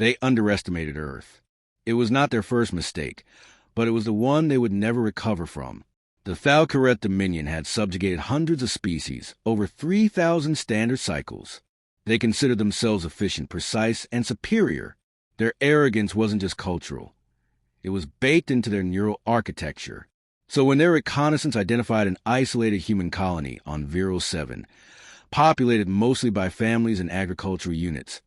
They underestimated Earth. It was not their first mistake, but it was the one they would never recover from. The Thalcareth Dominion had subjugated hundreds of species, over 3,000 standard cycles. They considered themselves efficient, precise, and superior. Their arrogance wasn't just cultural. It was baked into their neural architecture. So when their reconnaissance identified an isolated human colony on Viral 7, populated mostly by families and agricultural units,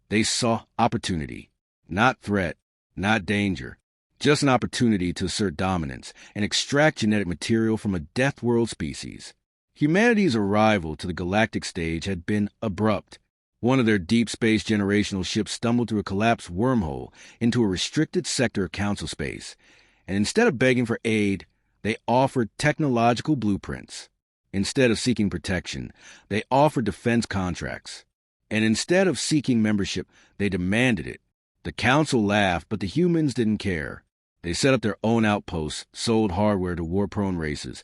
they saw opportunity. Not threat, not danger. Just an opportunity to assert dominance and extract genetic material from a death world species. Humanity's arrival to the galactic stage had been abrupt. One of their deep space generational ships stumbled through a collapsed wormhole into a restricted sector of council space, and instead of begging for aid, they offered technological blueprints. Instead of seeking protection, they offered defense contracts. And instead of seeking membership, they demanded it. The council laughed, but the humans didn't care. They set up their own outposts, sold hardware to war-prone races,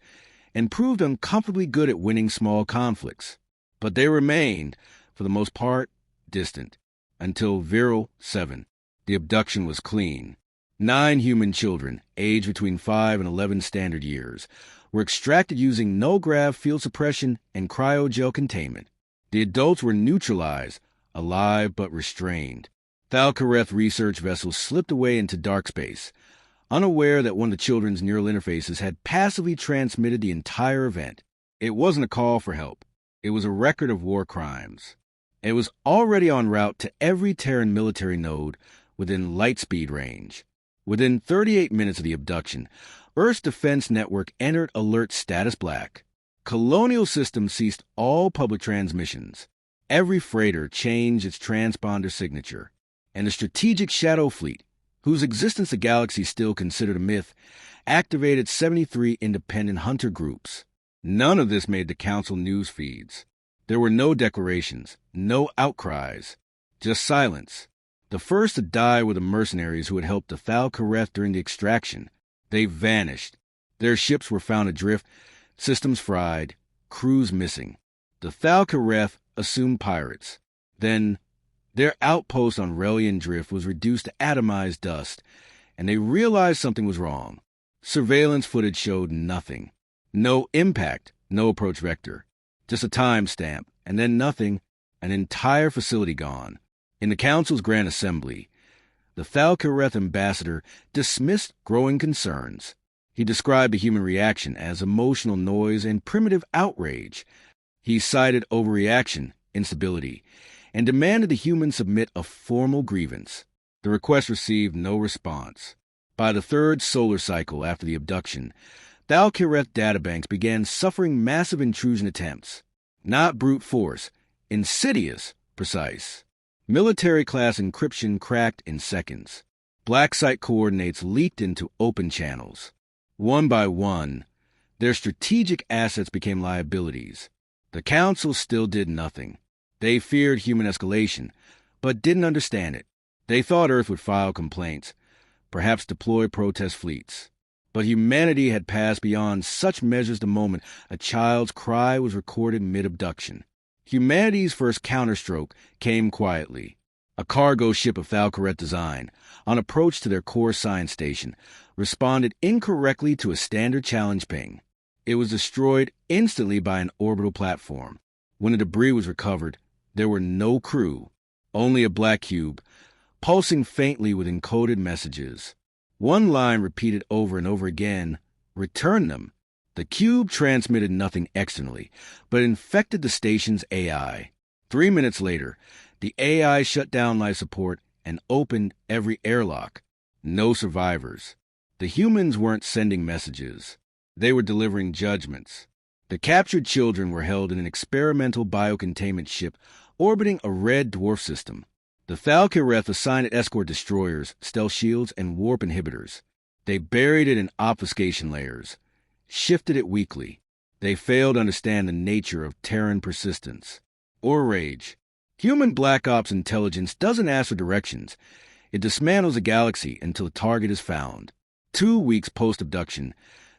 and proved uncomfortably good at winning small conflicts. But they remained, for the most part, distant, until Viral 7. The abduction was clean. 9 human children, aged between 5 and 11 standard years, were extracted using no-grav field suppression and cryogel containment. The adults were neutralized, alive but restrained. Thalcareth research vessels slipped away into dark space, unaware that one of the children's neural interfaces had passively transmitted the entire event. It wasn't a call for help. It was a record of war crimes. It was already en route to every Terran military node within light speed range. Within 38 minutes of the abduction, Earth's defense network entered alert status black. Colonial systems ceased all public transmissions. Every freighter changed its transponder signature. And the strategic Shadow Fleet, whose existence the galaxy still considered a myth, activated 73 independent hunter groups. None of this made the Council news feeds. There were no declarations, no outcries, just silence. The first to die were the mercenaries who had helped the Thalcareth during the extraction. They vanished. Their ships were found adrift, systems fried, crews missing. The Thalcareth assumed pirates. Then their outpost on Relian Drift was reduced to atomized dust, and they realized something was wrong. Surveillance footage showed nothing. No impact, no approach vector. Just a timestamp, and then nothing, an entire facility gone. In the Council's Grand Assembly, the Thalcareth ambassador dismissed growing concerns. He described the human reaction as emotional noise and primitive outrage. He cited overreaction, instability, and demanded the humans submit a formal grievance. The request received no response. By the third solar cycle after the abduction, Thalcareth databanks began suffering massive intrusion attempts. Not brute force, insidious, precise. Military-class encryption cracked in seconds. Black site coordinates leaked into open channels. One by one, their strategic assets became liabilities. The Council still did nothing. They feared human escalation, but didn't understand it. They thought Earth would file complaints, perhaps deploy protest fleets. But humanity had passed beyond such measures the moment a child's cry was recorded mid-abduction. Humanity's first counterstroke came quietly. A cargo ship of Thalcareth design, on approach to their core science station, responded incorrectly to a standard challenge ping. It was destroyed instantly by an orbital platform. When the debris was recovered, there were no crew, only a black cube, pulsing faintly with encoded messages. One line repeated over and over again, "Return them." The cube transmitted nothing externally, but infected the station's AI. 3 minutes later, the AI shut down life support and opened every airlock. No survivors. The humans weren't sending messages. They were delivering judgments. The captured children were held in an experimental biocontainment ship orbiting a red dwarf system. The Thalcareth assigned it escort destroyers, stealth shields, and warp inhibitors. They buried it in obfuscation layers, shifted it weakly. They failed to understand the nature of Terran persistence or rage. Human Black Ops intelligence doesn't ask for directions. It dismantles a galaxy until a target is found. 2 weeks post-abduction,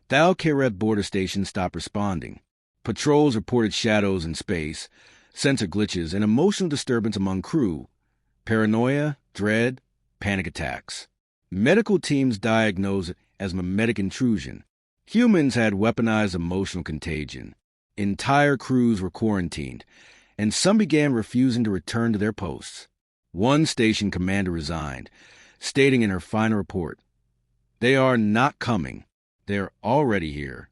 Thalcareth border stations stopped responding. Patrols reported shadows in space, sensor glitches, and emotional disturbance among crew. Paranoia dread, panic attacks. Medical teams diagnosed it as mimetic intrusion. Humans had weaponized emotional contagion. Entire crews were quarantined, and some began refusing to return to their posts. One station commander resigned, stating in her final report, "They are not coming. They are already here."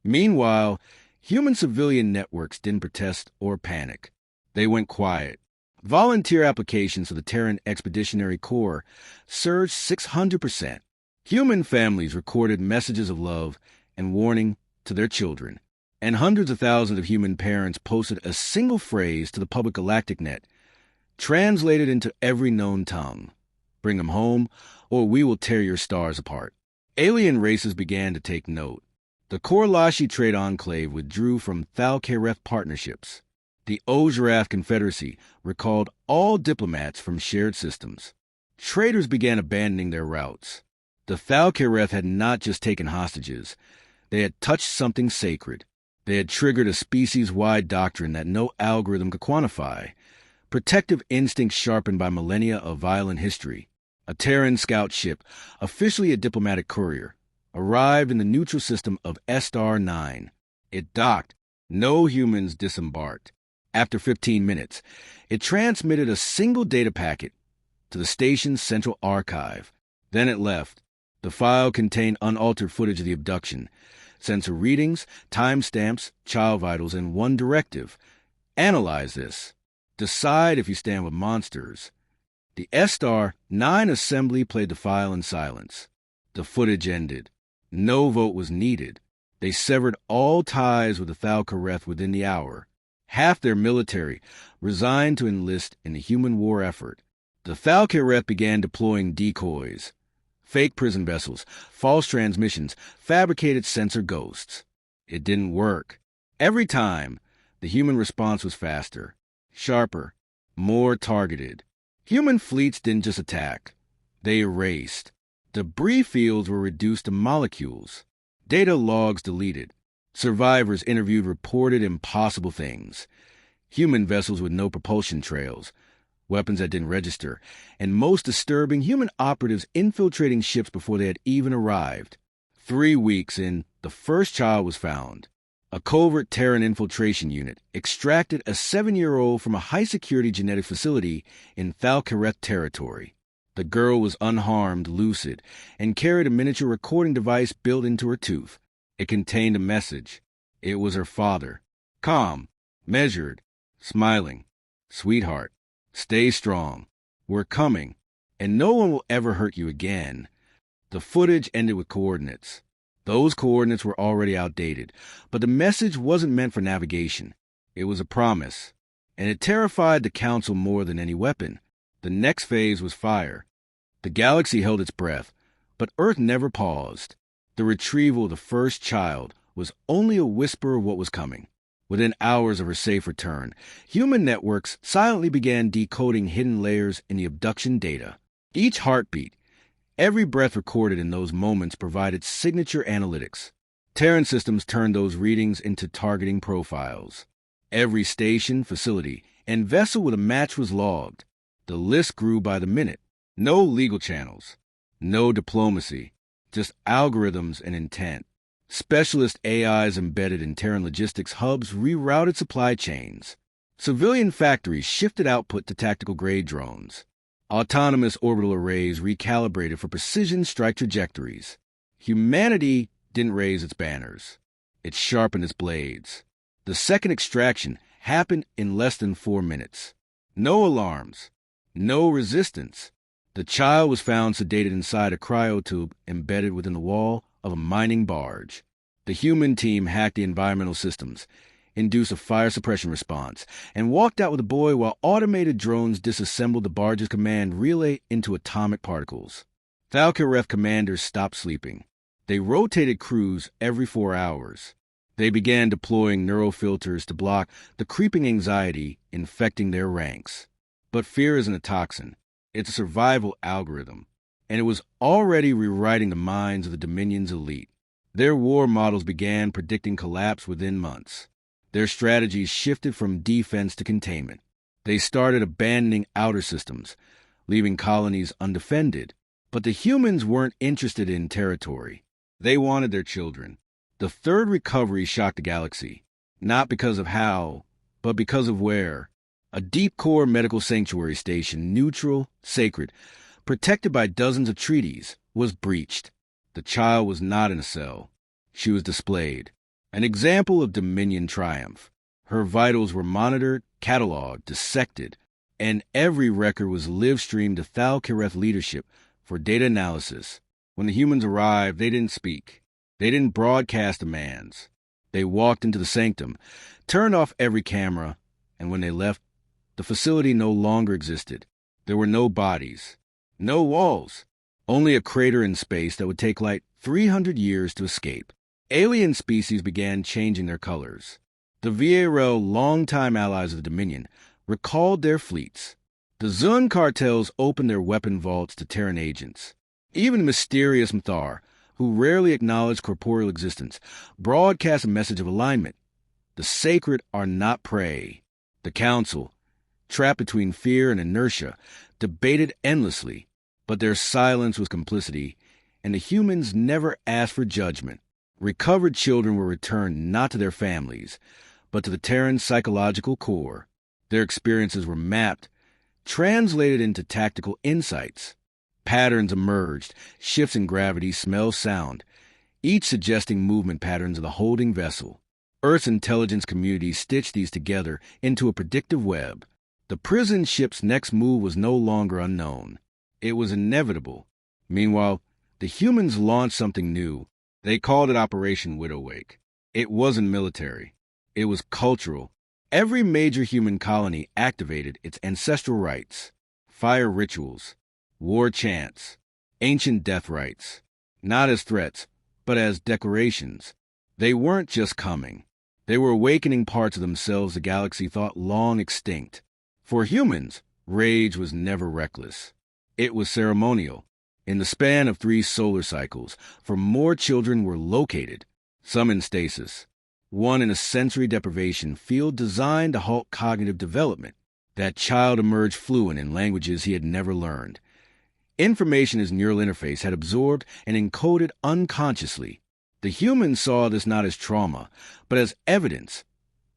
Meanwhile, human civilian networks didn't protest or panic. They went quiet. Volunteer applications for the Terran Expeditionary Corps surged 600%. Human families recorded messages of love and warning to their children, and hundreds of thousands of human parents posted a single phrase to the public galactic net, translated into every known tongue: "Bring them home, or we will tear your stars apart." Alien races began to take note. The Korlashi trade enclave withdrew from Thalkereth partnerships. The Ozhirath Confederacy recalled all diplomats from shared systems. Traders began abandoning their routes. The Thalkereth had not just taken hostages. They had touched something sacred. They had triggered a species-wide doctrine that no algorithm could quantify. Protective instincts sharpened by millennia of violent history. A Terran scout ship, officially a diplomatic courier, arrived in the neutral system of Star 9. It docked. No humans disembarked. After 15 minutes, it transmitted a single data packet to the station's central archive. Then it left. The file contained unaltered footage of the abduction, sensor readings, timestamps, child vitals, and one directive: analyze this. Decide if you stand with monsters. The Star 9 assembly played the file in silence. The footage ended. No vote was needed. They severed all ties with the Thalkereth within the hour. Half their military resigned to enlist in the human war effort. The Thalkereth began deploying decoys, fake prison vessels, false transmissions, fabricated sensor ghosts. It didn't work. Every time, the human response was faster, sharper, more targeted. Human fleets didn't just attack. They erased. Debris fields were reduced to molecules. Data logs deleted. Survivors interviewed reported impossible things. Human vessels with no propulsion trails, weapons that didn't register, and most disturbing, human operatives infiltrating ships before they had even arrived. 3 weeks in, the first child was found. A covert Terran infiltration unit extracted a 7-year-old from a high-security genetic facility in Thalkereth territory. The girl was unharmed, lucid, and carried a miniature recording device built into her tooth. It contained a message. It was her father. Calm, measured, smiling. "Sweetheart, stay strong. We're coming, and no one will ever hurt you again." The footage ended with coordinates. Those coordinates were already outdated, but the message wasn't meant for navigation. It was a promise, and it terrified the Council more than any weapon. The next phase was fire. The galaxy held its breath, but Earth never paused. The retrieval of the first child was only a whisper of what was coming. Within hours of her safe return, human networks silently began decoding hidden layers in the abduction data. Each heartbeat, every breath recorded in those moments provided signature analytics. Terran systems turned those readings into targeting profiles. Every station, facility, and vessel with a match was logged. The list grew by the minute. No legal channels, no diplomacy, just algorithms and intent. Specialist AIs embedded in Terran logistics hubs rerouted supply chains. Civilian factories shifted output to tactical-grade drones. Autonomous orbital arrays recalibrated for precision strike trajectories. Humanity didn't raise its banners. It sharpened its blades. The second extraction happened in less than 4 minutes. No alarms. No resistance. The child was found sedated inside a cryotube embedded within the wall of a mining barge. The human team hacked the environmental systems, induced a fire suppression response, and walked out with the boy while automated drones disassembled the barge's command relay into atomic particles. Thalkereth commanders stopped sleeping. They rotated crews every 4 hours. They began deploying neurofilters to block the creeping anxiety infecting their ranks. But fear isn't a toxin. It's a survival algorithm, and it was already rewriting the minds of the Dominion's elite. Their war models began predicting collapse within months. Their strategies shifted from defense to containment. They started abandoning outer systems, leaving colonies undefended. But the humans weren't interested in territory. They wanted their children. The third recovery shocked the galaxy, not because of how, but because of where. A deep-core medical sanctuary station, neutral, sacred, protected by dozens of treaties, was breached. The child was not in a cell. She was displayed. An example of Dominion triumph. Her vitals were monitored, cataloged, dissected, and every record was live-streamed to Thal-Kereth leadership for data analysis. When the humans arrived, they didn't speak. They didn't broadcast demands. They walked into the sanctum, turned off every camera, and when they left, the facility no longer existed. There were no bodies, no walls, only a crater in space that would take light 300 years to escape. Alien species began changing their colors. The VRL, longtime allies of the Dominion, recalled their fleets. The Zun cartels opened their weapon vaults to Terran agents. Even mysterious Mthar, who rarely acknowledged corporeal existence, broadcast a message of alignment. The sacred are not prey. The Council, trapped between fear and inertia, debated endlessly, but their silence was complicity, and the humans never asked for judgment. Recovered children were returned not to their families, but to the Terran psychological core. Their experiences were mapped, translated into tactical insights. Patterns emerged, shifts in gravity, smell, sound, each suggesting movement patterns of the holding vessel. Earth's intelligence community stitched these together into a predictive web. The prison ship's next move was no longer unknown. It was inevitable. Meanwhile, the humans launched something new. They called it Operation Widowwake. It wasn't military. It was cultural. Every major human colony activated its ancestral rites, fire rituals, war chants, ancient death rites, not as threats, but as declarations. They weren't just coming. They were awakening parts of themselves the galaxy thought long extinct. For humans, rage was never reckless. It was ceremonial. In the span of 3 solar cycles, for more children were located, some in stasis, one in a sensory deprivation field designed to halt cognitive development. That child emerged fluent in languages he had never learned. Information his neural interface had absorbed and encoded unconsciously. The humans saw this not as trauma, but as evidence.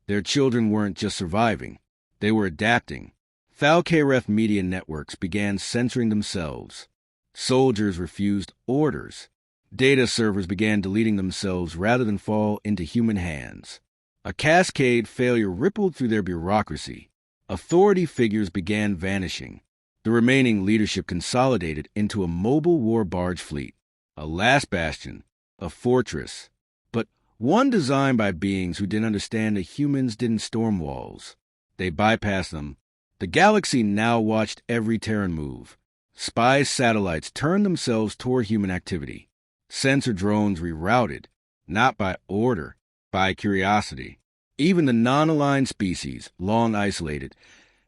Their children weren't just surviving. They were adapting. Thal-Kereth media networks began censoring themselves. Soldiers refused orders. Data servers began deleting themselves rather than fall into human hands. A cascade failure rippled through their bureaucracy. Authority figures began vanishing. The remaining leadership consolidated into a mobile war barge fleet, a last bastion, a fortress, but one designed by beings who didn't understand that humans didn't storm walls. They bypassed them. The galaxy now watched every Terran move. Spy satellites turned themselves toward human activity. Sensor drones rerouted, not by order, by curiosity. Even the non-aligned species, long isolated,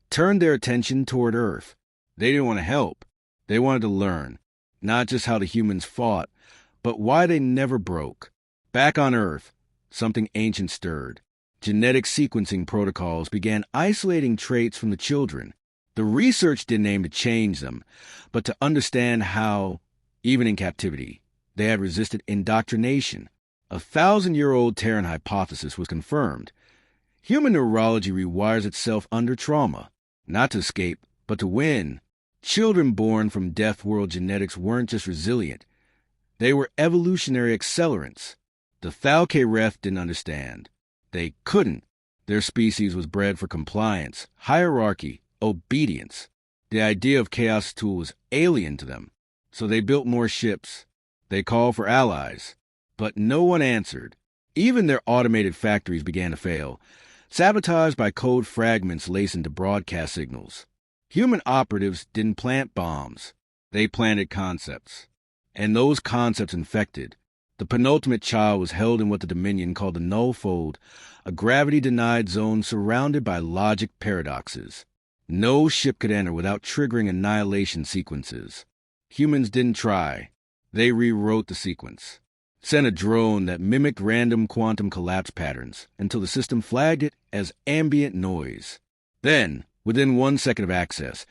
turned their attention toward Earth. They didn't want to help. They wanted to learn, not just how the humans fought, but why they never broke. Back on Earth, something ancient stirred. Genetic sequencing protocols began isolating traits from the children. The research didn't aim to change them, but to understand how, even in captivity, they had resisted indoctrination. A 1,000-year-old Terran hypothesis was confirmed. Human neurology rewires itself under trauma, not to escape, but to win. Children born from Death World genetics weren't just resilient. They were evolutionary accelerants. The Thal-Kereth didn't understand. They couldn't. Their species was bred for compliance, hierarchy, obedience. The idea of chaos tool was alien to them. So they built more ships. They called for allies. But no one answered. Even their automated factories began to fail, sabotaged by code fragments laced into broadcast signals. Human operatives didn't plant bombs. They planted concepts. And those concepts infected. The penultimate child was held in what the Dominion called the Null Fold, a gravity-denied zone surrounded by logic paradoxes. No ship could enter without triggering annihilation sequences. Humans didn't try. They rewrote the sequence. Sent a drone that mimicked random quantum collapse patterns until the system flagged it as ambient noise. Then, within 1 second of access,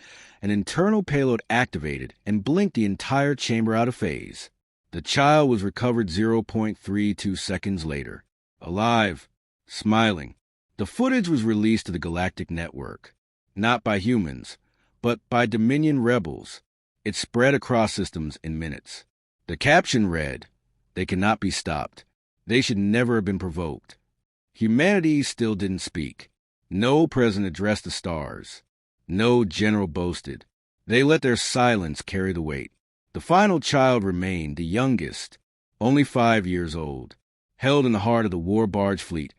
an internal payload activated and blinked the entire chamber out of phase. The child was recovered 0.32 seconds later, alive, smiling. The footage was released to the galactic network, not by humans, but by Dominion rebels. It spread across systems in minutes. The caption read, "They cannot be stopped. They should never have been provoked." Humanity still didn't speak. No president addressed the stars. No general boasted. They let their silence carry the weight. The final child remained, the youngest, only 5 years old, held in the heart of the war barge fleet,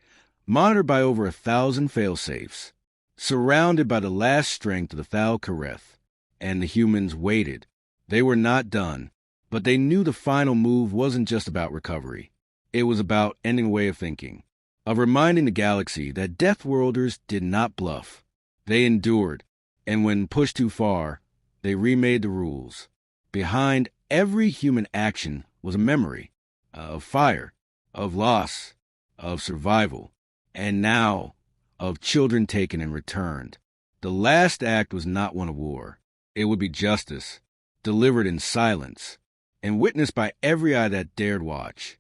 monitored by over 1,000 failsafes, surrounded by the last strength of the Thalkareth, and the humans waited. They were not done, but they knew the final move wasn't just about recovery. It was about ending a way of thinking, of reminding the galaxy that Death Worlders did not bluff. They endured, and when pushed too far, they remade the rules. Behind every human action was a memory of fire, of loss, of survival, and now of children taken and returned. The last act was not one of war. It would be justice, delivered in silence, and witnessed by every eye that dared watch.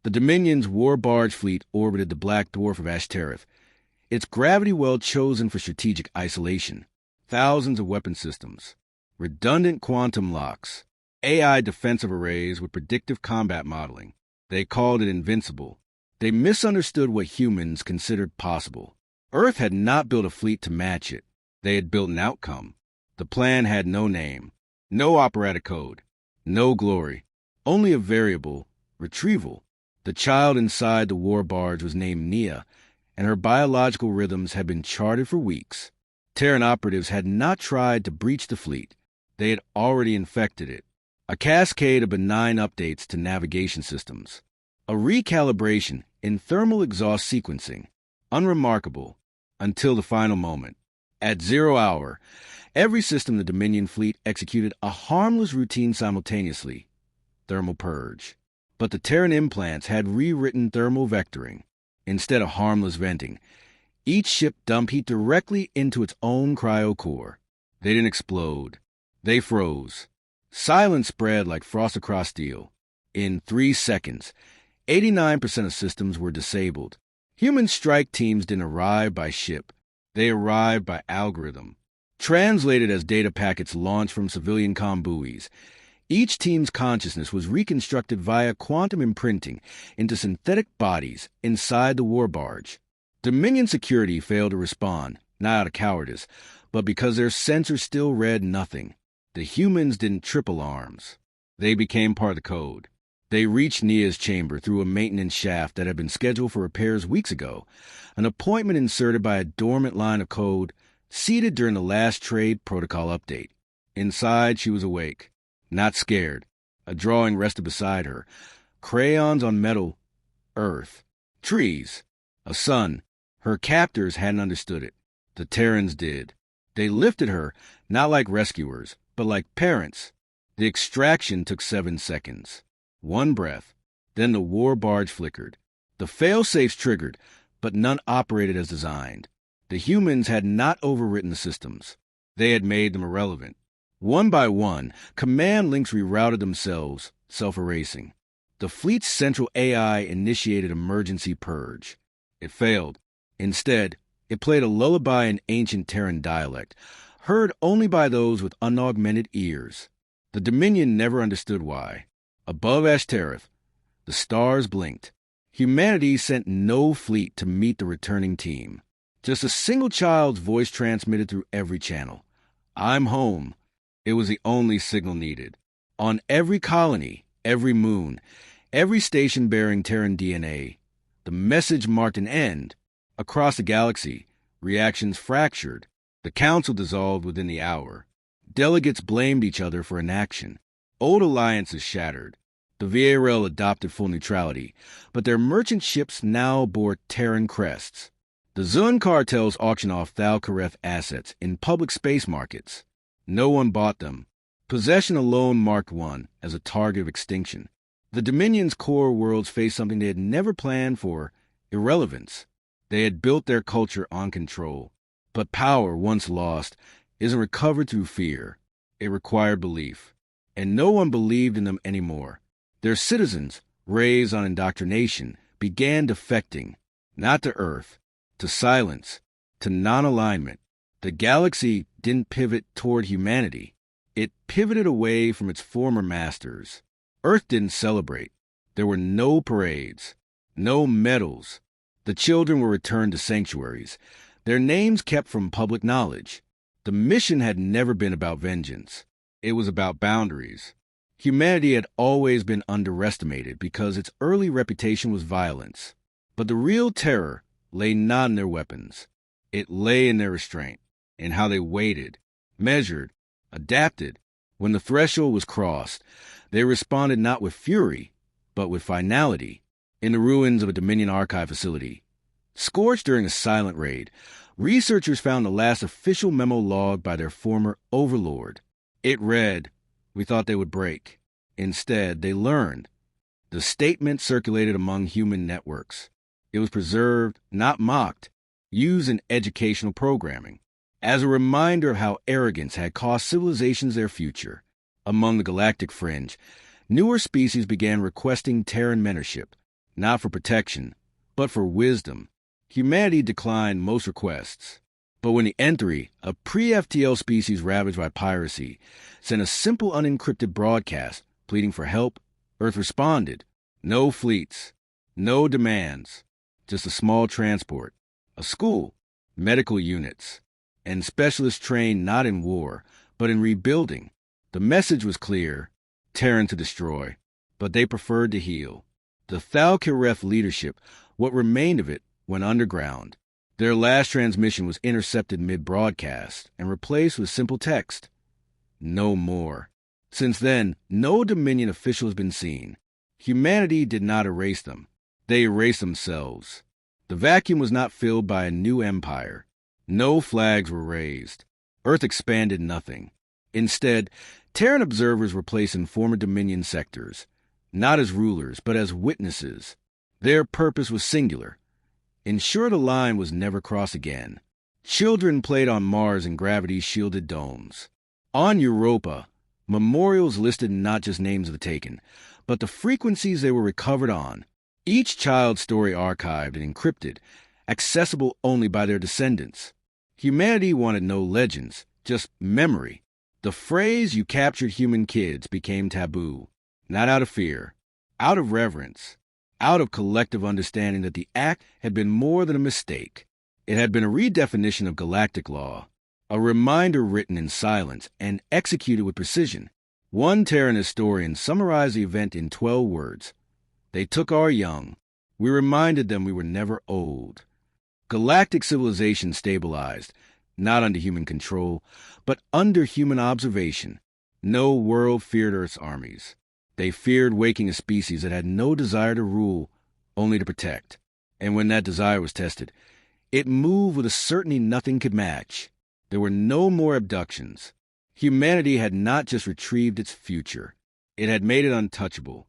The Dominion's war barge fleet orbited the black dwarf of Ashtareth, its gravity well chosen for strategic isolation. Thousands of weapon systems, redundant quantum locks, AI defensive arrays with predictive combat modeling. They called it invincible. They misunderstood what humans considered possible. Earth had not built a fleet to match it. They had built an outcome. The plan had no name, no operatic code, no glory, only a variable, retrieval. The child inside the war barge was named Nia, and her biological rhythms had been charted for weeks. Terran operatives had not tried to breach the fleet. They had already infected it. A cascade of benign updates to navigation systems. A recalibration in thermal exhaust sequencing. Unremarkable until the final moment. At 0 hour, every system in the Dominion fleet executed a harmless routine simultaneously. Thermal purge. But the Terran implants had rewritten thermal vectoring. Instead of harmless venting, each ship dumped heat directly into its own cryocore. They didn't explode. They froze. Silence spread like frost across steel. In 3 seconds, 89% of systems were disabled. Human strike teams didn't arrive by ship. They arrived by algorithm. Translated as data packets launched from civilian comm buoys, each team's consciousness was reconstructed via quantum imprinting into synthetic bodies inside the war barge. Dominion security failed to respond, not out of cowardice, but because their sensors still read nothing. The humans didn't trip alarms. They became part of the code. They reached Nia's chamber through a maintenance shaft that had been scheduled for repairs weeks ago, an appointment inserted by a dormant line of code seeded during the last trade protocol update. Inside, she was awake, not scared. A drawing rested beside her. Crayons on metal. Earth. Trees. A sun. Her captors hadn't understood it. The Terrans did. They lifted her, not like rescuers, but like parents. The extraction took 7 seconds. 1 breath. Then the war barge flickered. The fail-safes triggered, but none operated as designed. The humans had not overwritten the systems. They had made them irrelevant. One by one, command links rerouted themselves, self-erasing. The fleet's central AI initiated emergency purge. It failed. Instead, it played a lullaby in ancient Terran dialect, heard only by those with unaugmented ears. The Dominion never understood why. Above Ashtareth, the stars blinked. Humanity sent no fleet to meet the returning team. Just a single child's voice transmitted through every channel. "I'm home." It was the only signal needed. On every colony, every moon, every station bearing Terran DNA, the message marked an end. Across the galaxy, reactions fractured. The council dissolved within the hour. Delegates blamed each other for inaction. Old alliances shattered. The VARL adopted full neutrality, but their merchant ships now bore Terran crests. The Zun cartels auctioned off Thalkareth assets in public space markets. No one bought them. Possession alone marked one as a target of extinction. The Dominion's core worlds faced something they had never planned for: irrelevance. They had built their culture on control. But power, once lost, isn't recovered through fear. It required belief. And no one believed in them anymore. Their citizens, raised on indoctrination, began defecting, not to Earth, to silence, to non-alignment. The galaxy didn't pivot toward humanity. It pivoted away from its former masters. Earth didn't celebrate. There were no parades, no medals. The children were returned to sanctuaries, their names kept from public knowledge. The mission had never been about vengeance. It was about boundaries. Humanity had always been underestimated because its early reputation was violence. But the real terror lay not in their weapons. It lay in their restraint, in how they waited, measured, adapted. When the threshold was crossed, they responded not with fury, but with finality. In the ruins of a Dominion archive facility, scorched during a silent raid, researchers found the last official memo logged by their former overlord. It read, "We thought they would break." Instead, they learned. The statement circulated among human networks. It was preserved, not mocked, used in educational programming, as a reminder of how arrogance had cost civilizations their future. Among the galactic fringe, newer species began requesting Terran mentorship, not for protection, but for wisdom. Humanity declined most requests. But when the Entry, a pre-FTL species ravaged by piracy, sent a simple unencrypted broadcast pleading for help, Earth responded. No fleets, no demands, just a small transport, a school, medical units, and specialists trained not in war, but in rebuilding. The message was clear, Terran to destroy, but they preferred to heal. The Thalkireth leadership, what remained of it, went underground. Their last transmission was intercepted mid-broadcast and replaced with simple text. No more. Since then, no Dominion official has been seen. Humanity did not erase them. They erased themselves. The vacuum was not filled by a new empire. No flags were raised. Earth expanded nothing. Instead, Terran observers were placed in former Dominion sectors, not as rulers, but as witnesses. Their purpose was singular. Ensure the line was never crossed again. Children played on Mars in gravity-shielded domes. On Europa, memorials listed not just names of the taken, but the frequencies they were recovered on. Each child's story archived and encrypted, accessible only by their descendants. Humanity wanted no legends, just memory. The phrase "you captured human kids" became taboo, not out of fear, out of reverence, out of collective understanding that the act had been more than a mistake. It had been a redefinition of galactic law, a reminder written in silence and executed with precision. One Terran historian summarized the event in 12 words. They took our young. We reminded them we were never old. Galactic civilization stabilized, not under human control, but under human observation. No world feared Earth's armies. They feared waking a species that had no desire to rule, only to protect. And when that desire was tested, it moved with a certainty nothing could match. There were no more abductions. Humanity had not just retrieved its future. It had made it untouchable.